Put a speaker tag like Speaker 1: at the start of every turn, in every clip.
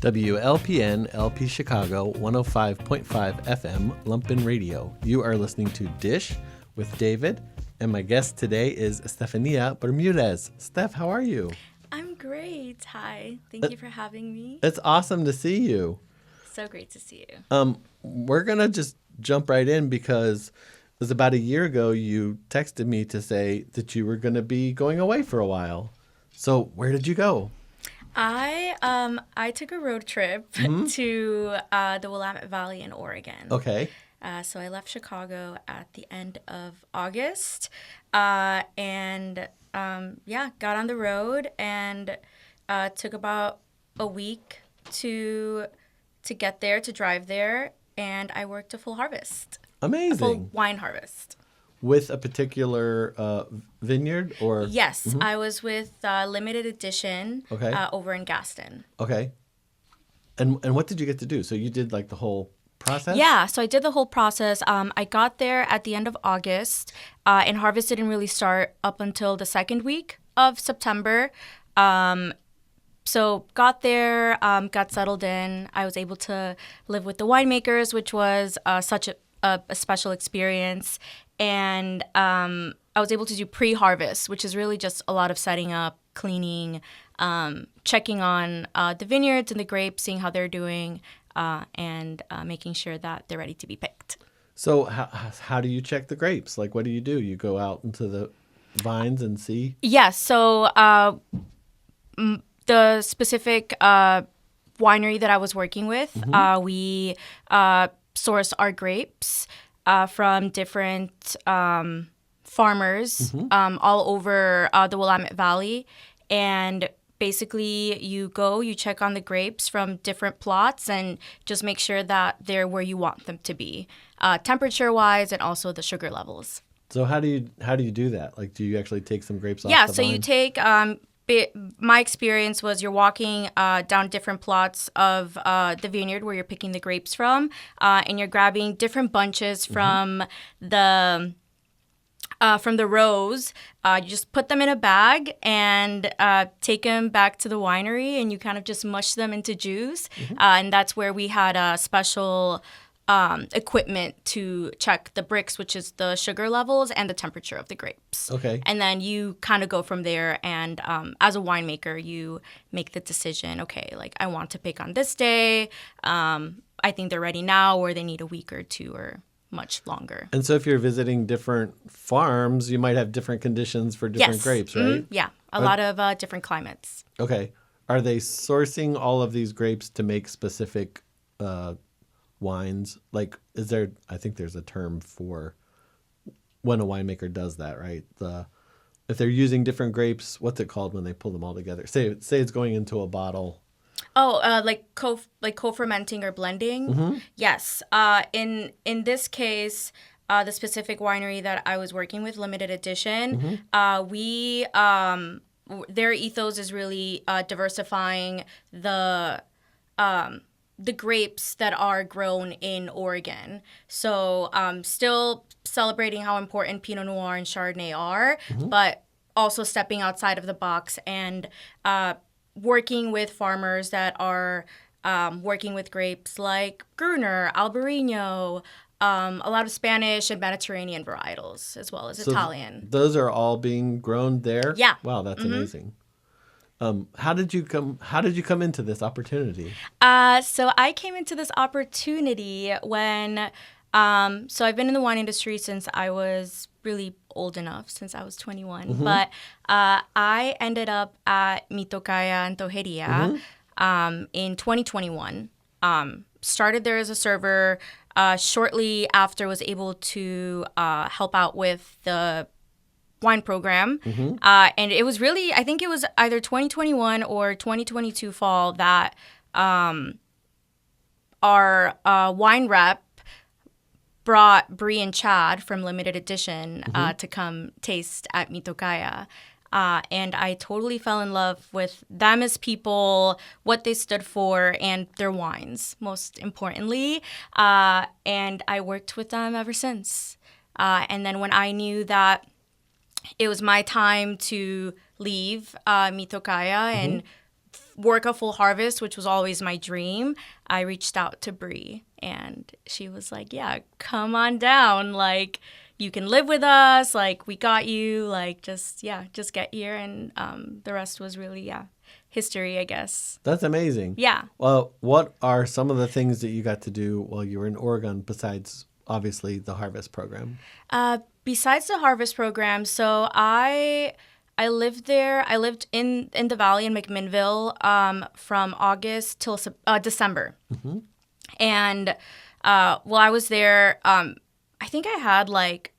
Speaker 1: WLPN LP Chicago 105.5 FM Lumpen Radio. You are listening to Dish with David, and my guest today is Estefanía Bermúdez. Steph, how are you?
Speaker 2: I'm great. Hi. Thank you for having me.
Speaker 1: It's awesome to see you.
Speaker 2: So great to see you.
Speaker 1: We're going to just jump right in because it was about a year ago you texted me to say that you were going to be going away for a while. So where did you go?
Speaker 2: I took a road trip to the Willamette Valley in Oregon.
Speaker 1: Okay.
Speaker 2: So I left Chicago at the end of August, and got on the road and took about a week to get there, to drive there, and I worked a full harvest.
Speaker 1: Amazing.
Speaker 2: A full wine harvest.
Speaker 1: With a particular vineyard or?
Speaker 2: Yes, I was with Limited Edition over in Gaston.
Speaker 1: Okay. And what did you get to do? So you did like the whole process?
Speaker 2: Yeah, so I did the whole process. I got there at the end of August, and harvest didn't really start up until the second week of September. So got there, got settled in. I was able to live with the winemakers, which was such a special experience. And I was able to do pre-harvest, which is really just a lot of setting up, cleaning, checking on the vineyards and the grapes, seeing how they're doing, and making sure that they're ready to be picked.
Speaker 1: So how do you check the grapes? Like, what do? You go out into the vines and see?
Speaker 2: Yes. So the specific winery that I was working with, we source our grapes from different farmers all over the Willamette Valley. And basically you check on the grapes from different plots and just make sure that they're where you want them to be, temperature-wise and also the sugar levels.
Speaker 1: So how do you do that? Like, do you actually take some grapes off the
Speaker 2: Yeah,
Speaker 1: vine?
Speaker 2: so you take my experience was you're walking down different plots of the vineyard where you're picking the grapes from, and you're grabbing different bunches from the rows. You just put them in a bag and take them back to the winery, and you kind of just mush them into juice. And that's where we had a special equipment to check the brix, which is the sugar levels and the temperature of the grapes.
Speaker 1: Okay.
Speaker 2: And then you kind of go from there, and as a winemaker, you make the decision, okay, like I want to pick on this day. I think they're ready now, or they need a week or two or much longer.
Speaker 1: And so if you're visiting different farms, you might have different conditions for different grapes, right?
Speaker 2: Yeah, a lot of different climates.
Speaker 1: Okay. Are they sourcing all of these grapes to make specific wines? Like, I think there's a term for when a winemaker does that, right? If they're using different grapes, what's it called when they pull them all together? Say it's going into a bottle.
Speaker 2: Oh, like co-fermenting or blending? Yes. In this case, the specific winery that I was working with, Limited Edition, we their ethos is really diversifying the grapes that are grown in Oregon. So still celebrating how important Pinot Noir and Chardonnay are, but also stepping outside of the box and working with farmers that are working with grapes like Gruner, Albarino, a lot of Spanish and Mediterranean varietals, as well as Italian.
Speaker 1: Those are all being grown there?
Speaker 2: Yeah.
Speaker 1: Wow, that's amazing. How did you come into this opportunity?
Speaker 2: So I came into this opportunity when so I've been in the wine industry since I was really old enough, since I was 21. But I ended up at Mitocaya and Tojeria in 2021. Started there as a server. Shortly after, was able to help out with the wine program. And it was really, I think it was either 2021 or 2022 fall that our wine rep brought Bree and Chad from Limited Edition to come taste at Mitocaya. And I totally fell in love with them as people, what they stood for, and their wines, most importantly. And I worked with them ever since. And then when I knew that it was my time to leave Mitocaya and work a full harvest, which was always my dream, I reached out to Bree, and she was like, yeah, come on down. Like, you can live with us. Like, we got you. Like, just get here. And the rest was really, history, I guess.
Speaker 1: That's amazing.
Speaker 2: Yeah.
Speaker 1: Well, what are some of the things that you got to do while you were in Oregon besides, obviously, the harvest program?
Speaker 2: Besides the harvest program, so I lived there. I lived in the valley in McMinnville from August till December. Mm-hmm. And while I was there, I think I had like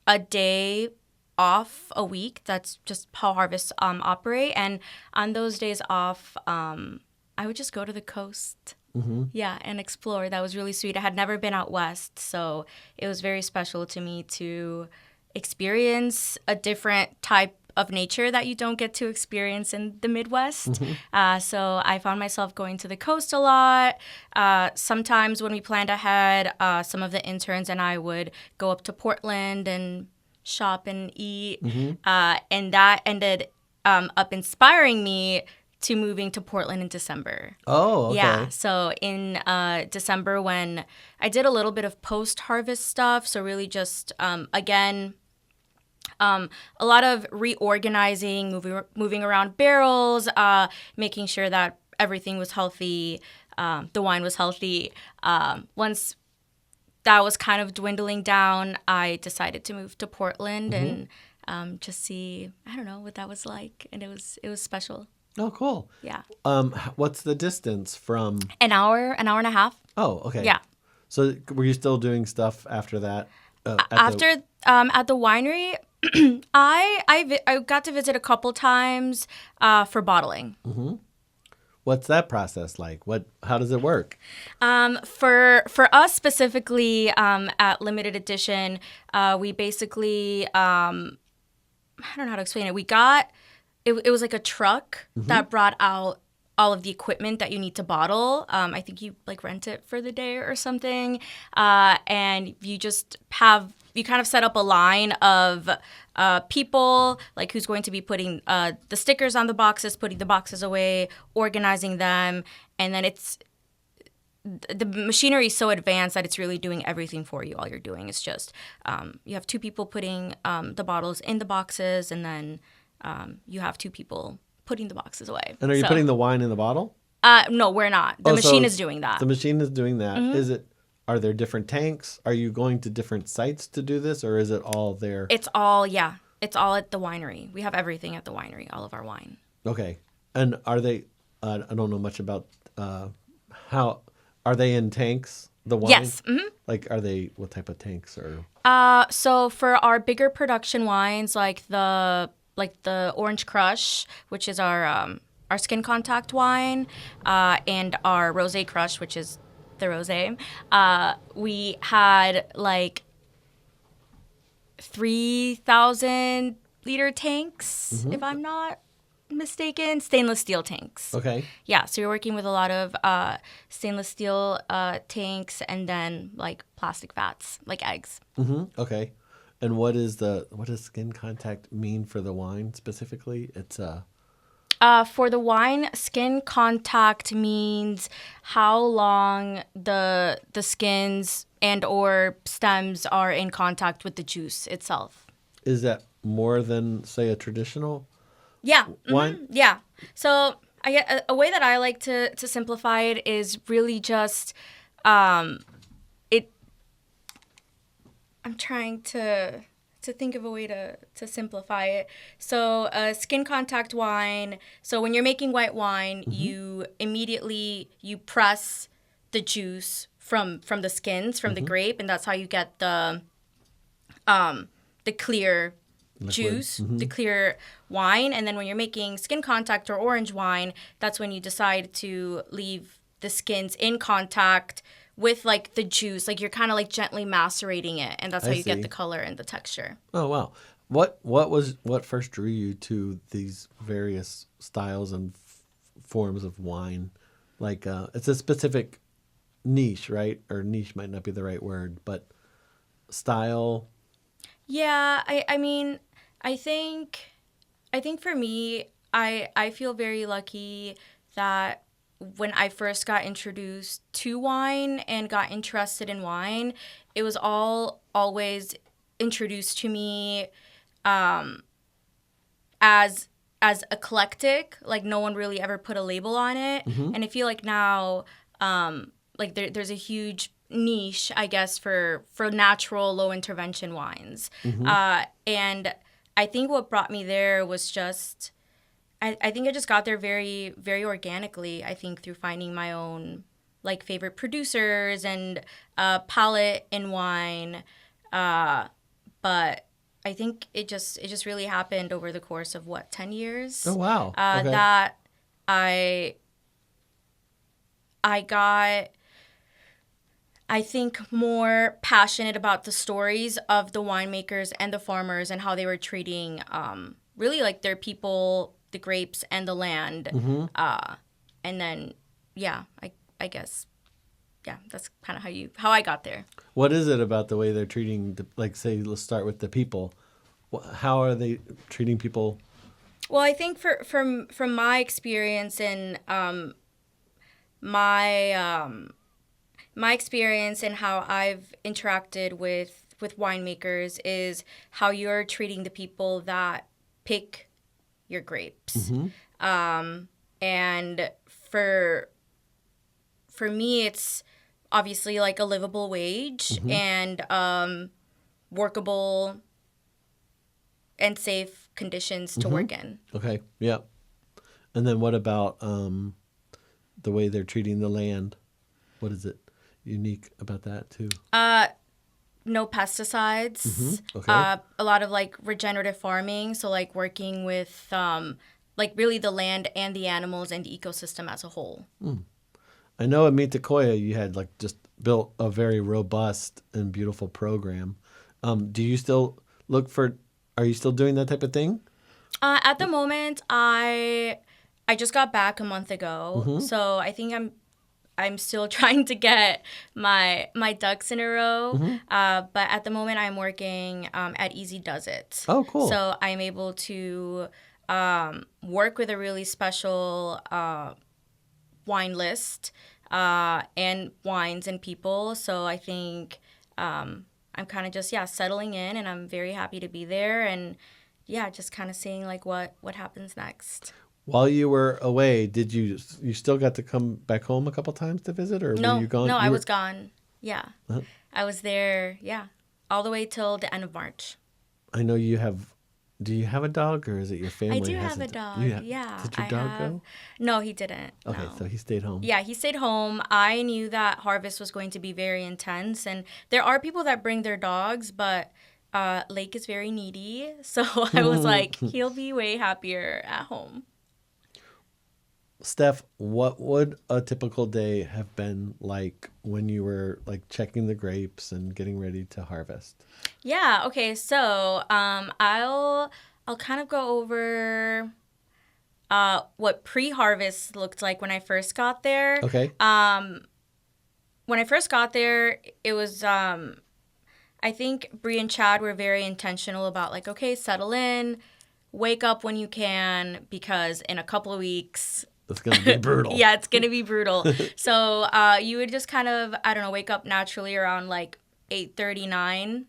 Speaker 2: a day off a week. That's just how harvests operate. And on those days off, I would just go to the coast. Mm-hmm. Yeah, and explore. That was really sweet. I had never been out west, so it was very special to me to experience a different type of nature that you don't get to experience in the Midwest. Mm-hmm. So I found myself going to the coast a lot. Sometimes when we planned ahead, some of the interns and I would go up to Portland and shop and eat. Mm-hmm. And that ended up inspiring me to moving to Portland in December.
Speaker 1: Oh, okay.
Speaker 2: Yeah, so in December when I did a little bit of post-harvest stuff, so really just, again, a lot of reorganizing, moving around barrels, making sure that everything was healthy, the wine was healthy. Once that was kind of dwindling down, I decided to move to Portland mm-hmm. and just see, I don't know, what that was like, and it was special.
Speaker 1: Oh, cool.
Speaker 2: Yeah.
Speaker 1: What's the distance from?
Speaker 2: An hour and a half.
Speaker 1: Oh, okay.
Speaker 2: Yeah.
Speaker 1: So were you still doing stuff after that?
Speaker 2: At the winery, I got to visit a couple times for bottling.
Speaker 1: Mm-hmm. What's that process like? How does it work?
Speaker 2: For us specifically at Limited Edition, we basically I don't know how to explain it. We got. It was like a truck mm-hmm. that brought out all of the equipment that you need to bottle. I think you like rent it for the day or something. And you just you kind of set up a line of people, like who's going to be putting the stickers on the boxes, putting the boxes away, organizing them. And then the machinery is so advanced that it's really doing everything for you. All you're doing is just, you have two people putting the bottles in the boxes, and then you have two people putting the boxes away.
Speaker 1: And are you putting the wine in the bottle?
Speaker 2: No, we're not. The machine is doing that.
Speaker 1: The machine is doing that.
Speaker 2: Mm-hmm.
Speaker 1: Are there different tanks? Are you going to different sites to do this, or is it all there?
Speaker 2: It's all at the winery. We have everything at the winery, all of our wine.
Speaker 1: Okay. And are they, I don't know much about, how, are they in tanks, the wine?
Speaker 2: Yes. Mm-hmm.
Speaker 1: Like, what type of tanks or?
Speaker 2: So for our bigger production wines, like the Orange Crush, which is our skin contact wine, and our Rosé Crush, which is the rosé, we had like 3,000 liter tanks, mm-hmm. if I'm not mistaken, stainless steel tanks.
Speaker 1: Okay.
Speaker 2: Yeah, so you're working with a lot of stainless steel tanks, and then like plastic vats, like eggs.
Speaker 1: Mm-hmm. Okay. And what does skin contact mean for the wine specifically? It's
Speaker 2: for the wine, skin contact means how long the skins and or stems are in contact with the juice itself.
Speaker 1: Is that more than, say, a traditional wine?
Speaker 2: Mm-hmm. Yeah. So a way that I like to simplify it is really just I'm trying to think of a way to simplify it. So skin contact wine. So when you're making white wine, mm-hmm. you immediately press the juice from the skins, from mm-hmm. the grape, and that's how you get the clear liquid juice, mm-hmm. the clear wine. And then when you're making skin contact or orange wine, that's when you decide to leave the skins in contact with like the juice, like you're kind of like gently macerating it, and that's how you get the color and the texture.
Speaker 1: Oh wow! What first drew you to these various styles and forms of wine? Like it's a specific niche, right? Or niche might not be the right word, but style.
Speaker 2: Yeah, I mean, I think for me, I feel very lucky that when I first got introduced to wine and got interested in wine, it was always introduced to me as eclectic. Like no one really ever put a label on it. And I feel like now like there's a huge niche, I guess, for natural low intervention wines. And I think what brought me there was just I think I just got there very, very organically, I think, through finding my own, like, favorite producers and palette in wine. But I think it just really happened over the course of, 10 years?
Speaker 1: Oh, wow. Okay.
Speaker 2: That I got, I think, more passionate about the stories of the winemakers and the farmers and how they were treating, really, like, their people, the grapes and the land. And then, yeah, I guess, yeah, that's kind of how I got there.
Speaker 1: What is it about the way they're treating, like, say, let's start with the people. How are they treating people?
Speaker 2: Well, I think from my experience and my experience and how I've interacted with winemakers is how you're treating the people that pick your grapes. And for me, it's obviously like a livable wage and workable and safe conditions to work in. Okay,
Speaker 1: yeah. And then what about the way they're treating the land? What is it unique about that too?
Speaker 2: No pesticides.
Speaker 1: Okay.
Speaker 2: A lot of like regenerative farming, so like working with like really the land and the animals and the ecosystem as a whole.
Speaker 1: I know at Meet the Koya you had like just built a very robust and beautiful program. Do you still are you still doing that type of thing?
Speaker 2: At the moment, I just got back a month ago, so I think I'm still trying to get my ducks in a row. But at the moment, I'm working at Easy Does It.
Speaker 1: Oh, cool.
Speaker 2: So I'm able to work with a really special wine list and wines and people. So I think I'm kind of just, settling in, and I'm very happy to be there. And, just kind of seeing, like, what happens next.
Speaker 1: While you were away, did you still got to come back home a couple times to visit, or were you gone?
Speaker 2: No, I was gone. Yeah. I was there, all the way till the end of March.
Speaker 1: I know you have. Do you have a dog, or is it your family?
Speaker 2: I do have a dog, yeah.
Speaker 1: Did your dog go?
Speaker 2: No, he didn't.
Speaker 1: Okay,
Speaker 2: no.
Speaker 1: So he stayed home.
Speaker 2: Yeah, he stayed home. I knew that harvest was going to be very intense, and there are people that bring their dogs, but Lake is very needy, so I was like, he'll be way happier at home.
Speaker 1: Steph, what would a typical day have been like when you were like checking the grapes and getting ready to harvest?
Speaker 2: Yeah, okay, so I'll kind of go over what pre-harvest looked like when I first got there.
Speaker 1: Okay.
Speaker 2: When I first got there, it was I think Bree and Chad were very intentional about like, okay, settle in, wake up when you can, because in a couple of weeks
Speaker 1: it's going to be brutal.
Speaker 2: Yeah, it's going to be brutal. So you would just kind of, I don't know, wake up naturally around like 8:39,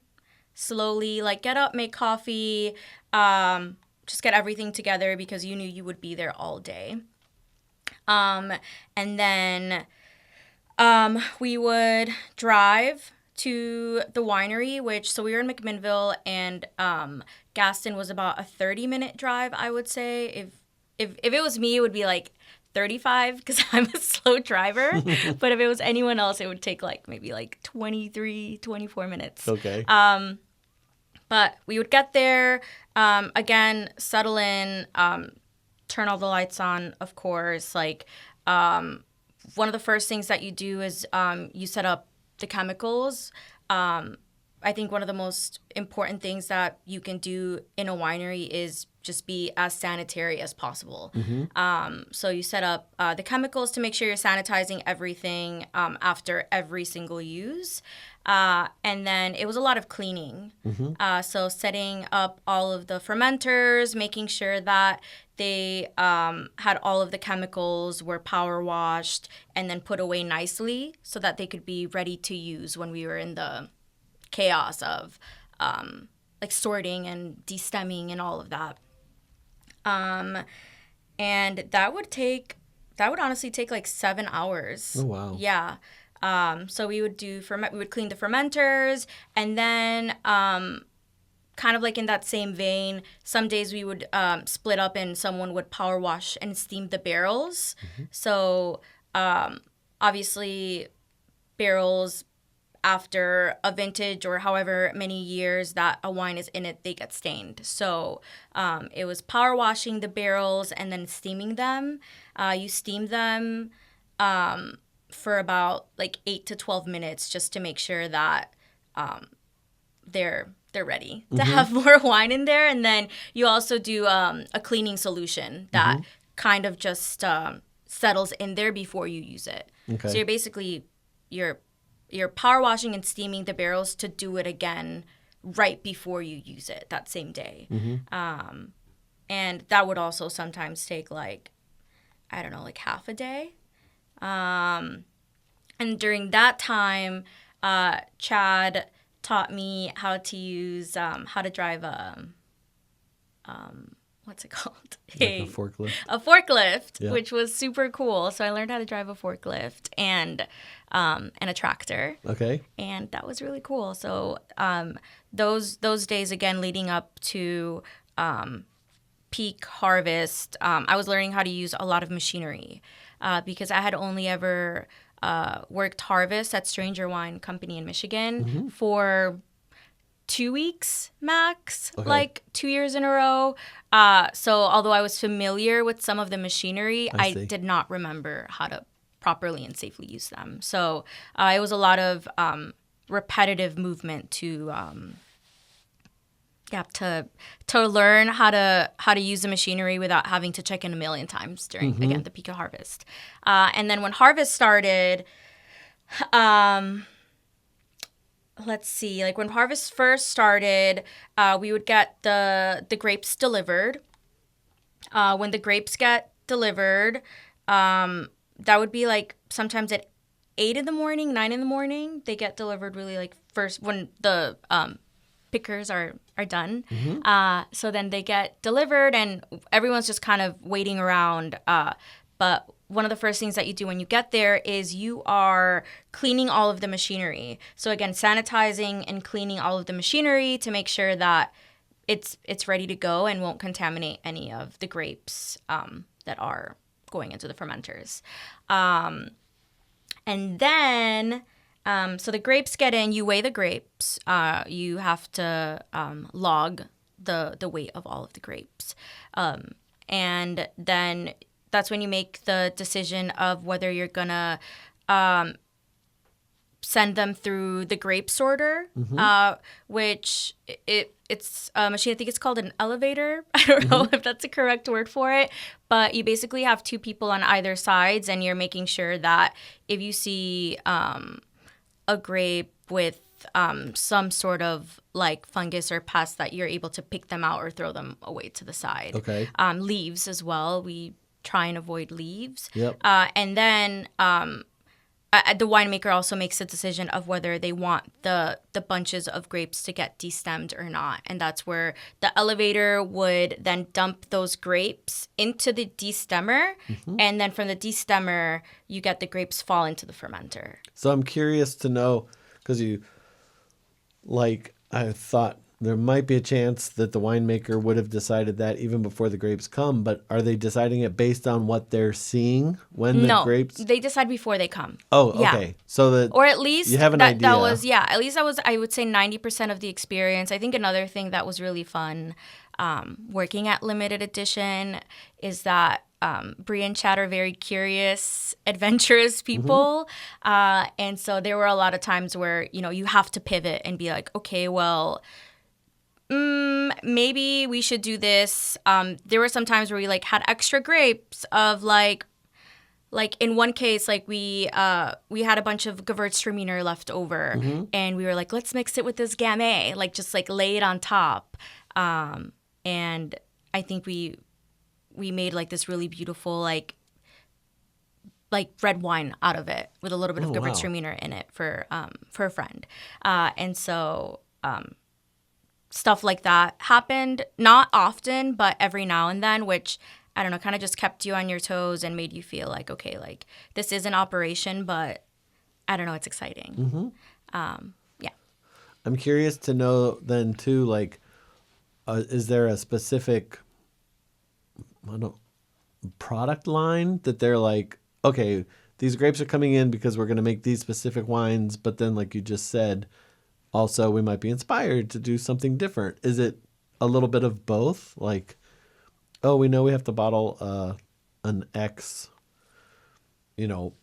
Speaker 2: slowly like get up, make coffee, just get everything together because you knew you would be there all day. And then we would drive to the winery, so we were in McMinnville, and Gaston was about a 30-minute drive, I would say. If it was me, it would be like 35 because I'm a slow driver. But if it was anyone else, it would take like maybe like 23, 24 minutes.
Speaker 1: Okay.
Speaker 2: But we would get there, again, settle in, turn all the lights on, of course. Like one of the first things that you do is you set up the chemicals. I think one of the most important things that you can do in a winery is just be as sanitary as possible. So you set up the chemicals to make sure you're sanitizing everything after every single use. And then it was a lot of cleaning. So setting up all of the fermenters, making sure that they had all of the chemicals, were power washed, and then put away nicely so that they could be ready to use when we were in the chaos of like sorting and destemming and all of that. And that would honestly take like 7 hours.
Speaker 1: Oh, wow.
Speaker 2: Yeah. So we would we would clean the fermenters, and then kind of like in that same vein, some days we would split up and someone would power wash and steam the barrels. So obviously barrels, after a vintage or however many years that a wine is in it, they get stained. So it was power washing the barrels and then steaming them. You steam them for about like 8 to 12 minutes just to make sure that they're ready to have more wine in there. And then you also do a cleaning solution that kind of just settles in there before you use it.
Speaker 1: Okay.
Speaker 2: So you're power washing and steaming the barrels to do it again right before you use it that same day. And that would also sometimes take like, I don't know, like half a day. And during that time, Chad taught me how to drive what's it called?
Speaker 1: Like a forklift?
Speaker 2: A forklift,
Speaker 1: Yeah.
Speaker 2: which was super cool. So I learned how to drive a forklift and a tractor.
Speaker 1: Okay.
Speaker 2: And that was really cool. So those days, again, leading up to peak harvest, I was learning how to use a lot of machinery because I had only ever worked harvest at Stranger Wine Company in Michigan for 2 weeks max, like 2 years in a row. So although I was familiar with some of the machinery, I did not remember how to properly and safely use them. So it was a lot of repetitive movement to learn how to use the machinery without having to check in a million times during again the peak of harvest. And then when harvest started, let's see, like when harvest first started, we would get the grapes delivered. When the grapes get delivered, that would be like sometimes at 8 in the morning, 9 in the morning. They get delivered really like first when the pickers are done. So then they get delivered and everyone's just kind of waiting around. But one of the first things that you do when you get there is you are cleaning all of the machinery. So again, sanitizing and cleaning all of the machinery to make sure that it's ready to go and won't contaminate any of the grapes that are going into the fermenters. And then, so the grapes get in, you weigh the grapes. You have to log the weight of all of the grapes. And then that's when you make the decision of whether you're going to send them through the grape sorter, which it's a machine. I think it's called an elevator. I don't know if that's the correct word for it. But you basically have two people on either sides, and you're making sure that if you see a grape with some sort of like fungus or pest, that you're able to pick them out or throw them away to the side.
Speaker 1: Okay.
Speaker 2: Leaves as well. We try and avoid leaves.
Speaker 1: Yep.
Speaker 2: And then the winemaker also makes a decision of whether they want the bunches of grapes to get destemmed or not. And that's where the elevator would then dump those grapes into the destemmer. And then from the destemmer, you get the grapes fall into the fermenter.
Speaker 1: So I'm curious to know, because I thought there might be a chance that the winemaker would have decided that even before the grapes come, but are they deciding it based on what they're seeing when the grapes?
Speaker 2: They decide before they come.
Speaker 1: Oh, okay. So that,
Speaker 2: or at least
Speaker 1: you have an idea.
Speaker 2: At least that was, I would say, 90% of the experience. I think another thing that was really fun working at limited edition is that Bree and Chad are very curious, adventurous people. And so there were a lot of times where, you have to pivot and be like, okay, well, maybe we should do this. There were some times where we had extra grapes of like in one case, we had a bunch of Gewürztraminer left over, and we were like, let's mix it with this Gamay, just lay it on top. And I think we made this really beautiful red wine out of it with a little bit of Gewürztraminer in it for a friend. And so stuff like that happened, not often, but every now and then, which, I don't know, kind of just kept you on your toes and made you feel like, okay, this is an operation, but I don't know, it's exciting. Yeah.
Speaker 1: I'm curious to know then too, is there a specific, product line that they're like, okay, these grapes are coming in because we're going to make these specific wines, but then like you just said, also we might be inspired to do something different. Is it a little bit of both? Oh, we know we have to bottle an X, I don't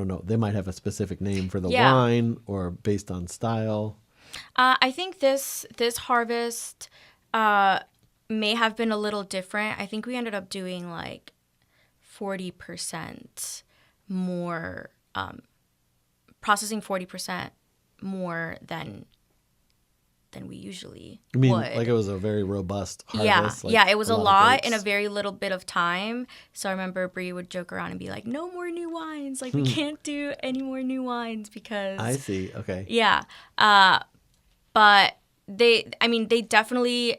Speaker 1: know. They might have a specific name for the wine or based on style.
Speaker 2: I think this harvest may have been a little different. I think we ended up doing 40% more, processing 40% more than we usually would.
Speaker 1: It was a very robust harvest?
Speaker 2: Yeah, it was a lot in a very little bit of time. So I remember Bree would joke around and be like, no more new wines. We can't do any more new wines because...
Speaker 1: I see, okay.
Speaker 2: Yeah. But they definitely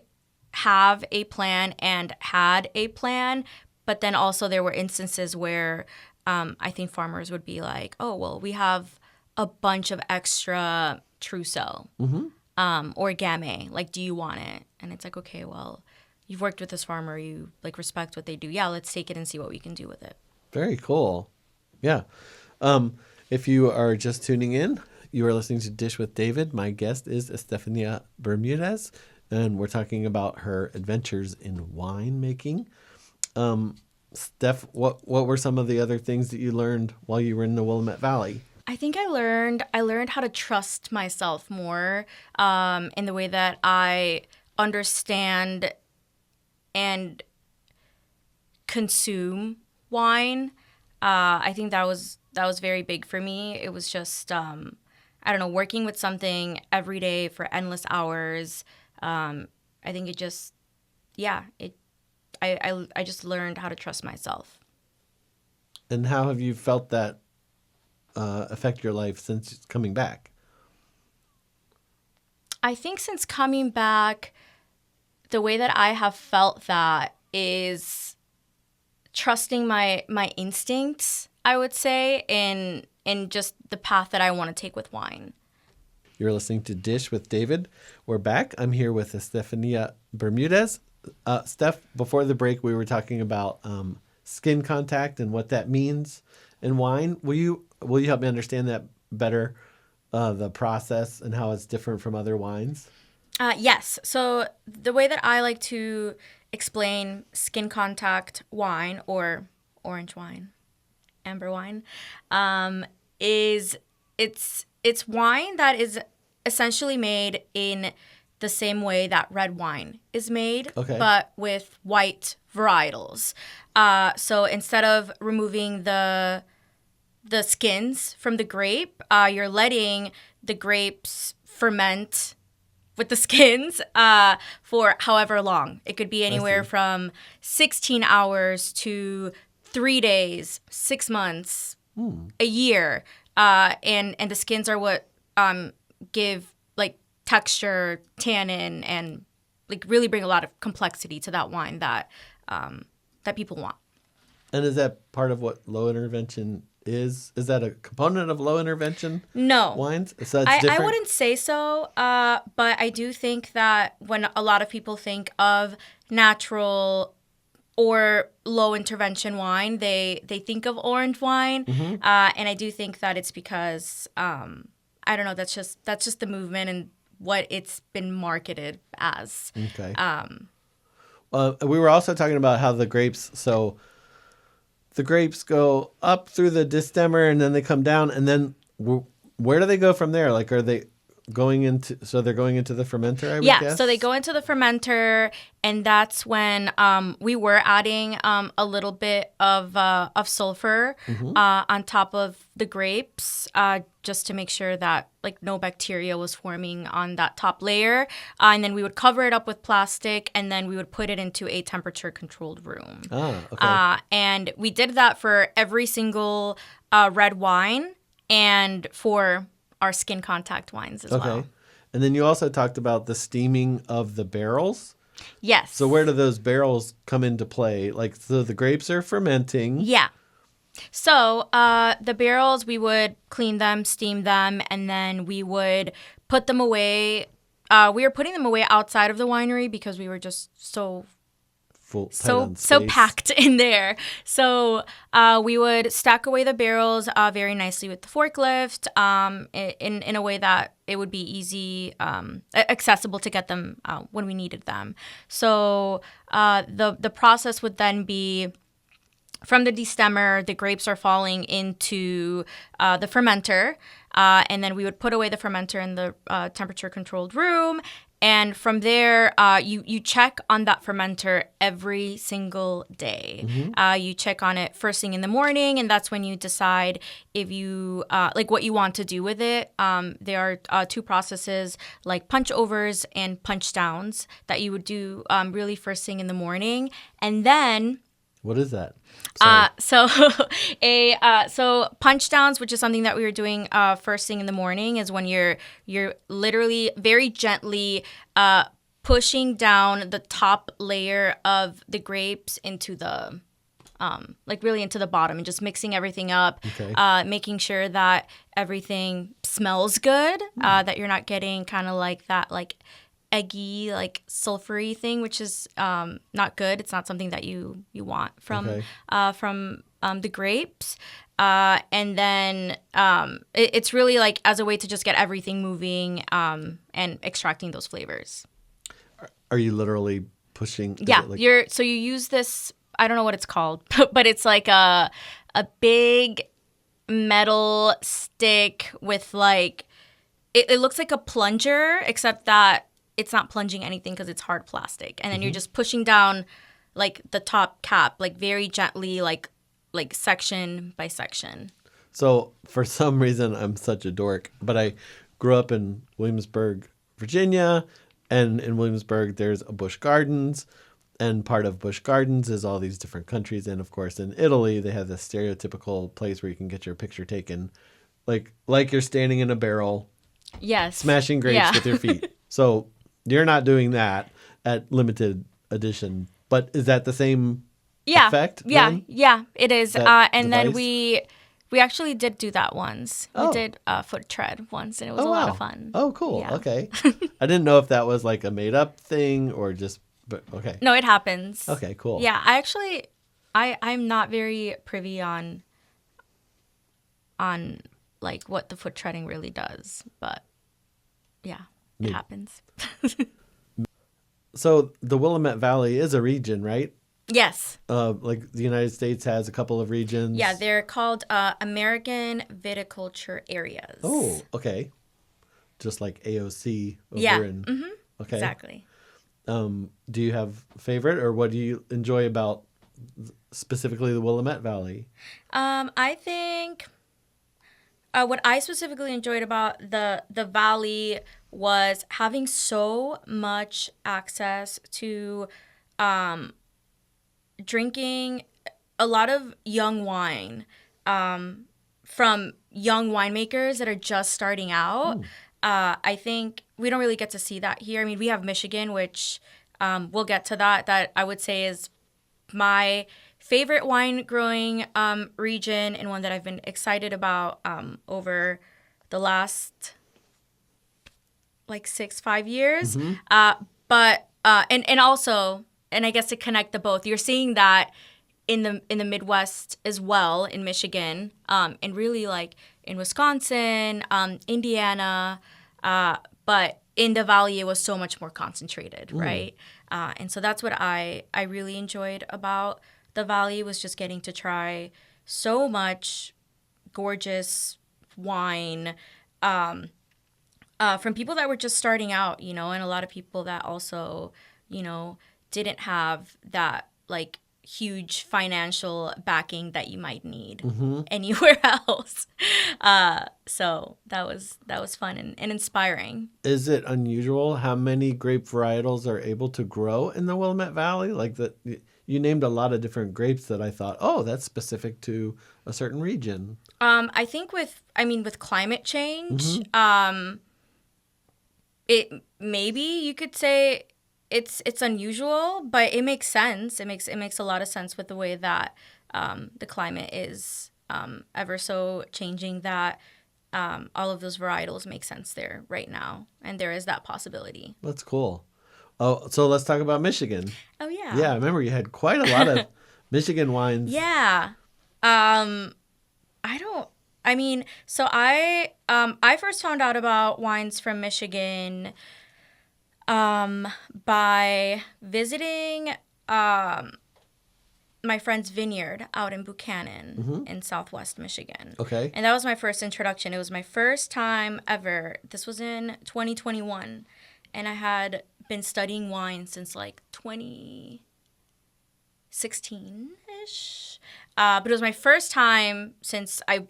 Speaker 2: have a plan and had a plan. But then also there were instances where I think farmers would be like, oh, well, we have a bunch of extra Trousseau. Or Gamay, do you want it? And it's like, okay, well, you've worked with this farmer, you respect what they do. Yeah, let's take it and see what we can do with it.
Speaker 1: Very cool. Yeah. If you are just tuning in, you are listening to Dish with David. My guest is Estefanía Bermúdez, and we're talking about her adventures in wine making. Steph, what were some of the other things that you learned while you were in the Willamette Valley?
Speaker 2: I think I learned how to trust myself more in the way that I understand and consume wine. I think that was very big for me. It was just I don't know, working with something every day for endless hours. I think it just I just learned how to trust myself.
Speaker 1: And how have you felt that affect your life since coming back?
Speaker 2: I think since coming back, the way that I have felt that is trusting my instincts, I would say, in just the path that I want to take with wine.
Speaker 1: You're listening to Dish with David. We're back. I'm here with Estefanía Bermúdez. Steph, before the break, we were talking about skin contact and what that means in wine. Will you help me understand that better, the process and how it's different from other wines?
Speaker 2: Yes. So the way that I like to explain skin contact wine or orange wine, amber wine, is it's wine that is essentially made in the same way that red wine is made, but with white varietals. So instead of removing the skins from the grape, you're letting the grapes ferment with the skins for however long. It could be anywhere from 16 hours to 3 days, 6 months, a year. And the skins are what give texture, tannin, and really bring a lot of complexity to that wine that people want.
Speaker 1: And is that part of what low intervention is that a component of low intervention
Speaker 2: No.
Speaker 1: wines? So it's
Speaker 2: I
Speaker 1: different?
Speaker 2: wouldn't say so, but I do think that when a lot of people think of natural or low intervention wine, they think of orange wine, and I do think that it's because I don't know. That's just the movement and what it's been marketed as.
Speaker 1: Okay. We were also talking about how the grapes. So the grapes go up through the distemmer and then they come down, and then where do they go from there? Like, are they going into? So they're going into the fermenter, I would guess?
Speaker 2: So they go into the fermenter, and that's when we were adding a little bit of sulfur on top of the grapes, just to make sure that like no bacteria was forming on that top layer. And then we would cover it up with plastic, and then we would put it into a temperature controlled room.
Speaker 1: Okay.
Speaker 2: And we did that for every single red wine and for our skin contact wines as well.
Speaker 1: And then you also talked about the steaming of the barrels.
Speaker 2: Yes.
Speaker 1: So where do those barrels come into play? Like, so the grapes are fermenting.
Speaker 2: Yeah. So the barrels, we would clean them, steam them, and then we would put them away. We were putting them away outside of the winery because we were just so packed in there. So we would stack away the barrels very nicely with the forklift in a way that it would be easy, accessible to get them when we needed them. So the process would then be, from the destemmer, the grapes are falling into the fermenter, and then we would put away the fermenter in the temperature-controlled room. And from there, you check on that fermenter every single day. You check on it first thing in the morning, and that's when you decide if you like what you want to do with it. There are two processes, like punch overs and punch downs, that you would do really first thing in the morning, and then.
Speaker 1: What is that?
Speaker 2: So punch downs, which is something that we were doing first thing in the morning, is when you're literally very gently pushing down the top layer of the grapes into the like really into the bottom, and just mixing everything up, making sure that everything smells good, that you're not getting kind of like that like eggy, like sulfury thing, which is not good. It's not something that you want from the grapes. And then it's really like as a way to just get everything moving and extracting those flavors.
Speaker 1: Are you literally pushing?
Speaker 2: Yeah, so you use this, I don't know what it's called, but it's like a big metal stick with like, it looks like a plunger, except that it's not plunging anything because it's hard plastic. And then you're just pushing down like the top cap, like very gently, like section by section.
Speaker 1: So for some reason, I'm such a dork, but I grew up in Williamsburg, Virginia. And in Williamsburg, there's a Busch Gardens. And part of Busch Gardens is all these different countries. And of course, in Italy, they have this stereotypical place where you can get your picture taken. Like you're standing in a barrel.
Speaker 2: Yes.
Speaker 1: Smashing grapes with your feet. So you're not doing that at limited edition, but is that the same effect?
Speaker 2: Yeah, it is. And
Speaker 1: device?
Speaker 2: then we actually did do that once. We did foot tread once, and it was a lot of fun.
Speaker 1: Oh, cool.
Speaker 2: Yeah.
Speaker 1: Okay. I didn't know if that was like a made up thing or just, but okay.
Speaker 2: No, it happens.
Speaker 1: Okay, cool.
Speaker 2: Yeah, I'm not very privy on like what the foot treading really does, but yeah. It happens.
Speaker 1: So the Willamette Valley is a region, right?
Speaker 2: Yes.
Speaker 1: Like the United States has a couple of regions.
Speaker 2: Yeah, they're called American Viticulture Areas.
Speaker 1: Oh, okay. Just like AOC over in... Okay.
Speaker 2: Exactly.
Speaker 1: Do you have a favorite, or what do you enjoy about specifically the Willamette Valley?
Speaker 2: I think what I specifically enjoyed about the valley was having so much access to drinking a lot of young wine from young winemakers that are just starting out. I think we don't really get to see that here. I mean, we have Michigan, which we'll get to that I would say is my favorite wine growing region, and one that I've been excited about over the last like 5 years. But also, and I guess to connect the both, you're seeing that in the Midwest as well, in Michigan, and really like in Wisconsin, Indiana, but in the Valley it was so much more concentrated, right? And so that's what I really enjoyed about the Valley, was just getting to try so much gorgeous wine from people that were just starting out, and a lot of people that also, didn't have that like huge financial backing that you might need anywhere else. So that was fun and inspiring.
Speaker 1: Is it unusual how many grape varietals are able to grow in the Willamette Valley? Like you named a lot of different grapes that I thought, oh, that's specific to a certain region.
Speaker 2: I think with climate change, it maybe you could say it's unusual, but it makes sense. It makes a lot of sense with the way that the climate is ever so changing, that all of those varietals make sense there right now, and there is that possibility.
Speaker 1: That's cool. Oh, so let's talk about Michigan.
Speaker 2: Oh yeah.
Speaker 1: Yeah, I remember you had quite a lot of Michigan wines.
Speaker 2: Yeah. So I first found out about wines from Michigan by visiting my friend's vineyard out in Buchanan in Southwest Michigan.
Speaker 1: Okay.
Speaker 2: And that was my first introduction. It was my first time ever. This was in 2021, and I had been studying wine since like 2016-ish. But it was my first time since I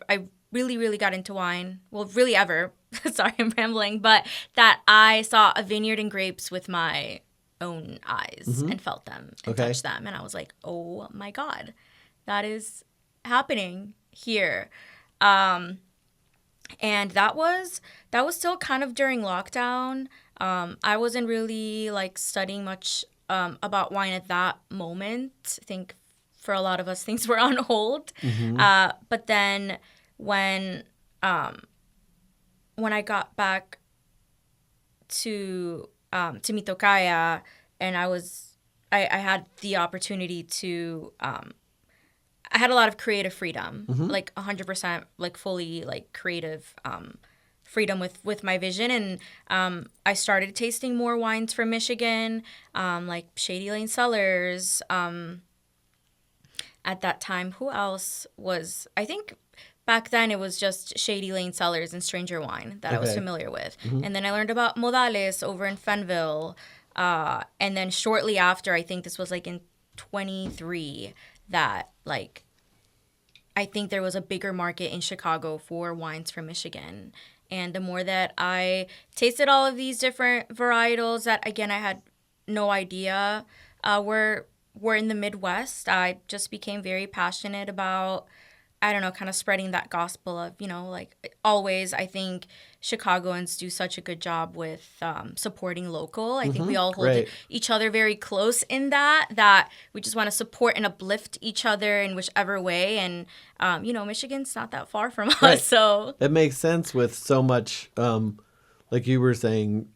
Speaker 2: really, really got into wine. Well, really ever. Sorry, I'm rambling. But that I saw a vineyard and grapes with my own eyes and felt them and touched them. And I was like, oh my God, that is happening here. And that was still kind of during lockdown. I wasn't really like studying much about wine at that moment. I think for a lot of us, things were on hold. But then when I got back to Mitokaya, and I had the opportunity to I had a lot of creative freedom, like 100%, like fully like creative freedom with my vision, and I started tasting more wines from Michigan, like Shady Lane Cellars. At that time, who else was? I think back then it was just Shady Lane Cellars and Stranger Wine that I was familiar with, and then I learned about Modales over in Fenville, and then shortly after, I think this was like in 23, that like I think there was a bigger market in Chicago for wines from Michigan. And the more that I tasted all of these different varietals that, again, I had no idea were in the Midwest, I just became very passionate about, I don't know, kind of spreading that gospel of, like always, I think Chicagoans do such a good job with supporting local. I think we all hold each other very close in that we just want to support and uplift each other in whichever way. And, Michigan's not that far from us. So
Speaker 1: it makes sense with so much, like you were saying,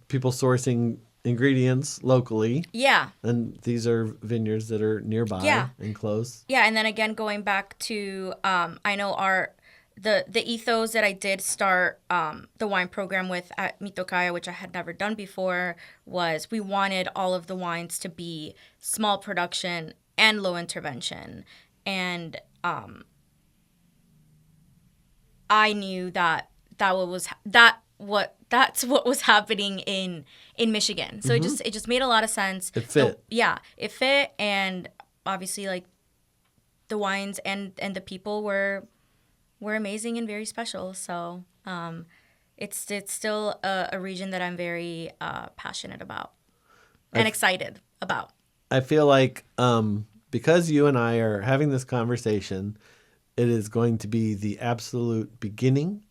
Speaker 1: people sourcing ingredients locally.
Speaker 2: Yeah.
Speaker 1: And these are vineyards that are nearby and close.
Speaker 2: Yeah. And then again, going back to, I know the ethos that I did start the wine program with at Mitokaya, which I had never done before, was we wanted all of the wines to be small production and low intervention. And I knew that's what was happening in Michigan. So it just made a lot of sense.
Speaker 1: It fit.
Speaker 2: It fit, and obviously like the wines and the people were amazing and very special. So it's still a region that I'm very passionate about and excited about.
Speaker 1: I feel like because you and I are having this conversation, it is going to be the absolute beginning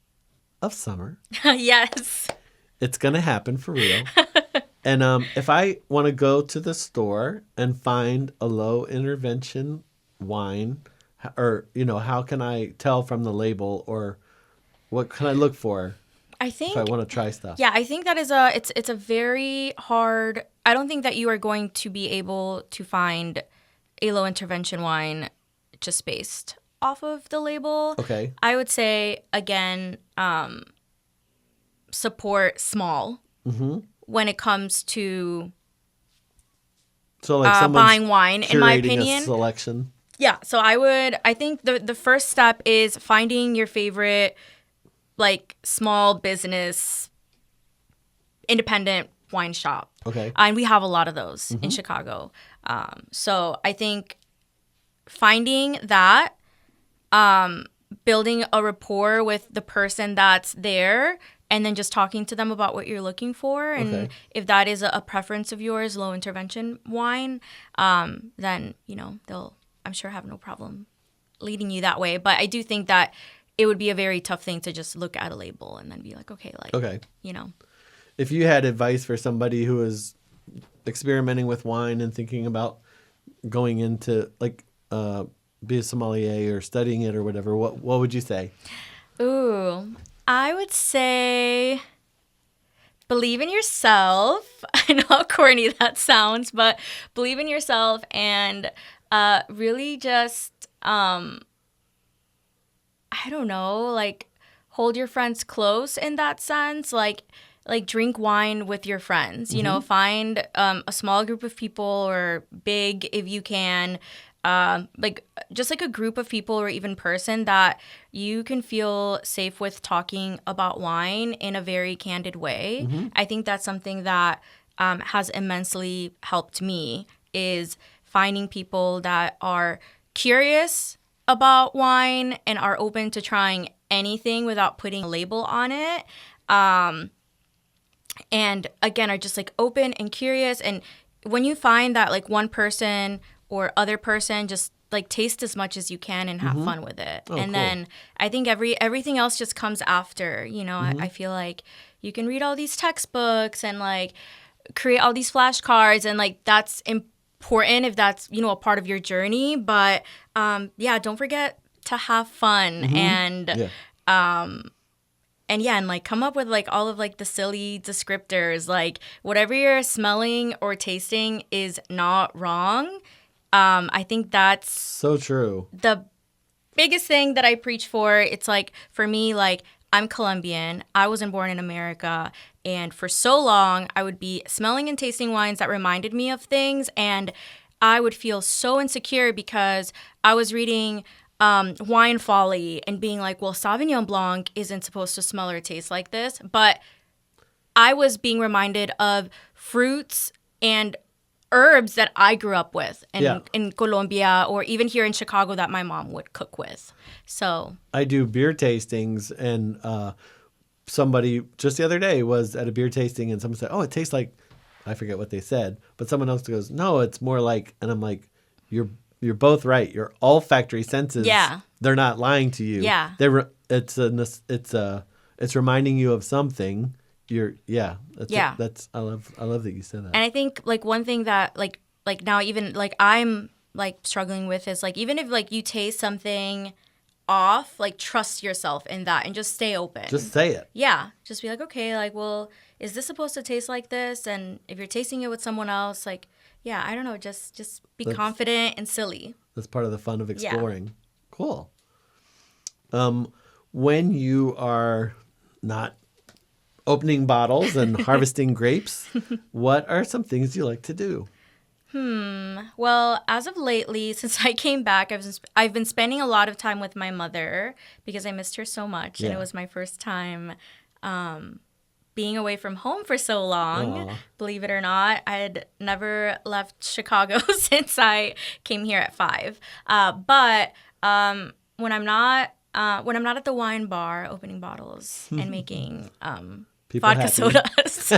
Speaker 1: of summer.
Speaker 2: Yes.
Speaker 1: It's going to happen for real. And if I want to go to the store and find a low intervention wine, or how can I tell from the label, or what can I look for
Speaker 2: I
Speaker 1: if
Speaker 2: think
Speaker 1: I want to try stuff?
Speaker 2: Yeah, I think that it's a very hard. I don't think that you are going to be able to find a low intervention wine just based off of the label.
Speaker 1: Okay.
Speaker 2: I would say again, support small when it comes to
Speaker 1: So like someone's
Speaker 2: buying wine. In my
Speaker 1: curating
Speaker 2: opinion,
Speaker 1: a selection.
Speaker 2: yeah. So I think the first step is finding your favorite like small business independent wine shop.
Speaker 1: Okay.
Speaker 2: And we have a lot of those in Chicago. So I think finding that, building a rapport with the person that's there, and then just talking to them about what you're looking for. And if that is a preference of yours, low intervention wine, then, they'll, I'm sure, have no problem leading you that way. But I do think that it would be a very tough thing to just look at a label and then be like, okay.
Speaker 1: If you had advice for somebody who is experimenting with wine and thinking about going into be a sommelier or studying it or whatever, what would you say?
Speaker 2: Ooh, I would say believe in yourself. I know how corny that sounds, but believe in yourself and really just, I don't know, hold your friends close in that sense. Like drink wine with your friends, find a small group of people or big if you can, just a group of people or even person that you can feel safe with talking about wine in a very candid way. I think that's something that has immensely helped me, is finding people that are curious about wine and are open to trying anything without putting a label on it. And again, are just open and curious. And when you find that one person or other person, just taste as much as you can and have fun with it.
Speaker 1: Oh,
Speaker 2: and
Speaker 1: cool.
Speaker 2: Then I think everything else just comes after. I feel like you can read all these textbooks and create all these flashcards, and that's important if that's a part of your journey. But don't forget to have fun and come up with all of the silly descriptors. Whatever you're smelling or tasting is not wrong. I think that's
Speaker 1: So true.
Speaker 2: the biggest thing that I preach for. It's for me, I'm Colombian. I wasn't born in America. And for so long, I would be smelling and tasting wines that reminded me of things. And I would feel so insecure because I was reading Wine Folly and being well, Sauvignon Blanc isn't supposed to smell or taste like this. But I was being reminded of fruits and herbs that I grew up with in Colombia, or even here in Chicago, that my mom would cook with. So
Speaker 1: I do beer tastings, and somebody just the other day was at a beer tasting, and someone said, "Oh, it tastes like," I forget what they said, but someone else goes, "No, it's more like," and I'm like, "You're both right. Your olfactory senses, they're not lying to you.
Speaker 2: Yeah,
Speaker 1: it's reminding you of something." That's I love that you said that.
Speaker 2: And I think one thing that now even I'm struggling with is even if you taste something off, trust yourself in that and just stay open.
Speaker 1: Just say it.
Speaker 2: Yeah, just be okay, well, is this supposed to taste like this? And if you're tasting it with someone else, I don't know, just be confident and silly.
Speaker 1: That's part of the fun of exploring. Yeah. Cool. When you are not opening bottles and harvesting grapes, what are some things you like to do?
Speaker 2: Well, as of lately, since I came back, I've been spending a lot of time with my mother because I missed her so much. And it was my first time being away from home for so long. Aww. Believe it or not, I had never left Chicago since I came here at 5. But when I'm not at the wine bar opening bottles and making vodka sodas,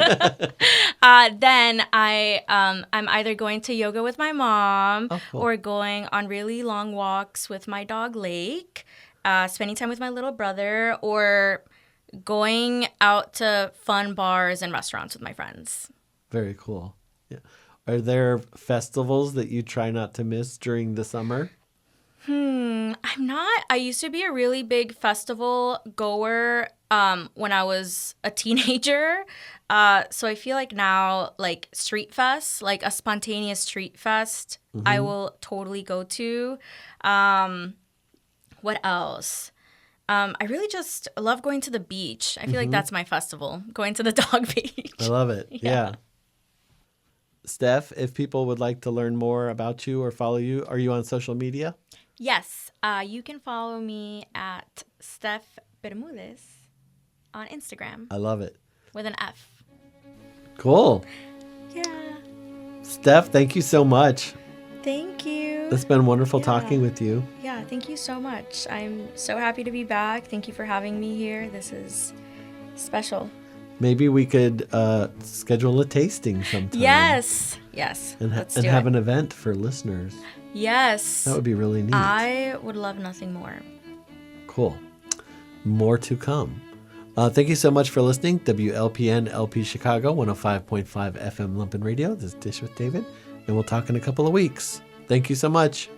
Speaker 2: then I'm either going to yoga with my mom or going on really long walks with my dog Lake, spending time with my little brother, or going out to fun bars and restaurants with my friends.
Speaker 1: Very cool. Yeah. Are there festivals that you try not to miss during the summer?
Speaker 2: I'm not. I used to be a really big festival goer when I was a teenager. So I feel like now, like street fest, like a spontaneous street fest, I will totally go to. What else? I really just love going to the beach. I feel like that's my festival, going to the dog beach.
Speaker 1: I love it. Yeah. Steph, if people would like to learn more about you or follow you, are you on social media?
Speaker 2: Yes, you can follow me at Steph Bermúdez on Instagram
Speaker 1: I love it.
Speaker 2: with an F.
Speaker 1: Cool.
Speaker 2: Yeah.
Speaker 1: Steph, thank you so much.
Speaker 2: Thank you.
Speaker 1: It's been wonderful talking with you.
Speaker 2: Yeah, thank you so much. I'm so happy to be back. Thank you for having me here. This is special.
Speaker 1: Maybe we could schedule a tasting sometime.
Speaker 2: Yes.
Speaker 1: And
Speaker 2: Let's
Speaker 1: have
Speaker 2: do it.
Speaker 1: an event for listeners.
Speaker 2: Yes.
Speaker 1: That would be really neat.
Speaker 2: I would love nothing more.
Speaker 1: Cool. More to come. Thank you so much for listening. WLPN LP Chicago, 105.5 FM Lumpen Radio. This is Dish with David, and we'll talk in a couple of weeks. Thank you so much.